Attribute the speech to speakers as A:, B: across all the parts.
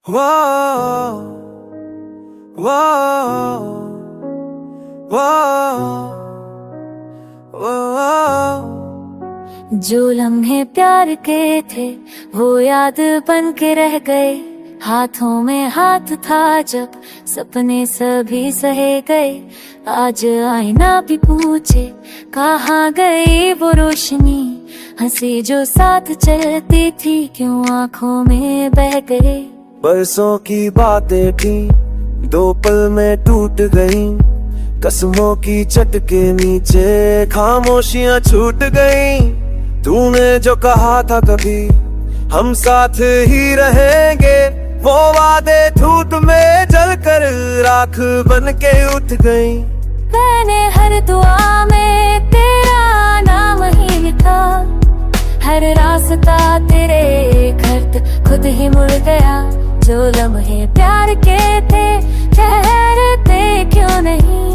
A: Whoa, whoa, whoa, whoa।
B: जो लम्हे प्यार के थे वो याद बन के रह गए, हाथों में हाथ था जब सपने सभी सहे गए। आज आईना भी पूछे कहाँ गई वो रोशनी, हंसी जो साथ चलती थी क्यों आँखों में बह गए।
A: बरसों की बातें थी दो पल में टूट गईं, कसमों की चटके नीचे खामोशियां छूट गईं। तूने जो कहा था कभी हम साथ ही रहेंगे, वो वादे धूप में जलकर राख बन के उठ गईं।
B: मैंने हर दुआ में तेरा नाम ही लिखा, हर रास्ता तेरे घर तक खुद ही मुड़ गया। जो लम्हे प्यार के थे ठहरते क्यों नहीं,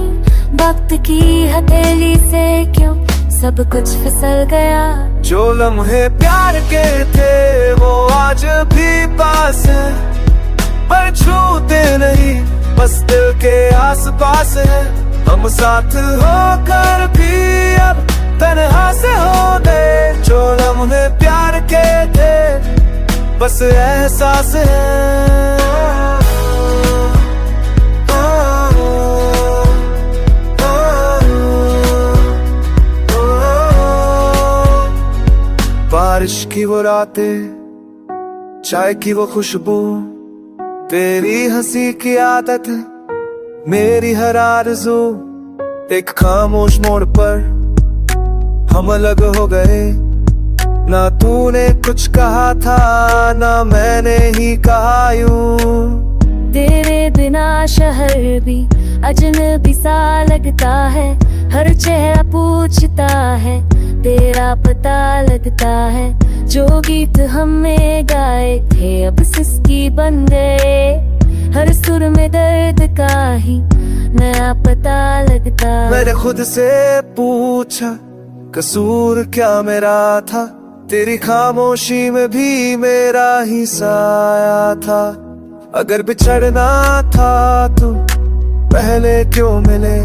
B: वक्त की हथेली से क्यों सब कुछ फिसल गया।
A: जो लम्हे प्यार के थे वो आज भी पास है, पर छूते नहीं बस दिल के आस पास है। हम साथ होकर भी अब तन्हा से हो गए, जो लम्हे प्यार के थे बस एहसास है। बारिश की वो रातें, चाय की वो खुशबू, तेरी हंसी की आदत, मेरी हर आरज़ू। एक खामोश मोड़ पर हम अलग हो गए, ना तूने कुछ कहा था ना मैंने ही कहा यूं।
B: तेरे बिना शहर भी अजनबी सा लगता है, हर चेहरा पूछता है तेरा पता लगता है। जो गीत हमने गाए थे अब सिसकी बन गए, हर सुर में दर्द का ही नया पता लगता।
A: मैंने खुद से पूछा कसूर क्या मेरा था, तेरी खामोशी में भी मेरा ही साया था। अगर बिछड़ना था तो पहले क्यों मिले,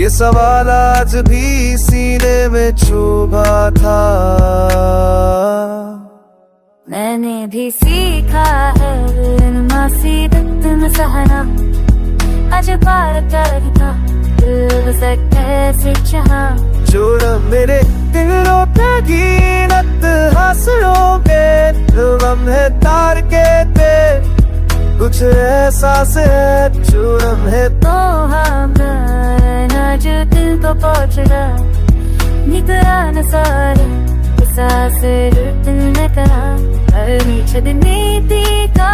A: ये सवाल आज भी सीने में चुभा था।
B: मैंने भी सीखा है न सहना, आज बार कर था दिल से कैसे चाहा।
A: जो मेरे दिलों पे गिनत हंसों के लम्हे तार के थे, कुछ एहसास है जो लम्हे
B: तो हमारा जो दिल को पहुंच गया, निकला न सारे सांस दिल ने कहा। नीचे नीति का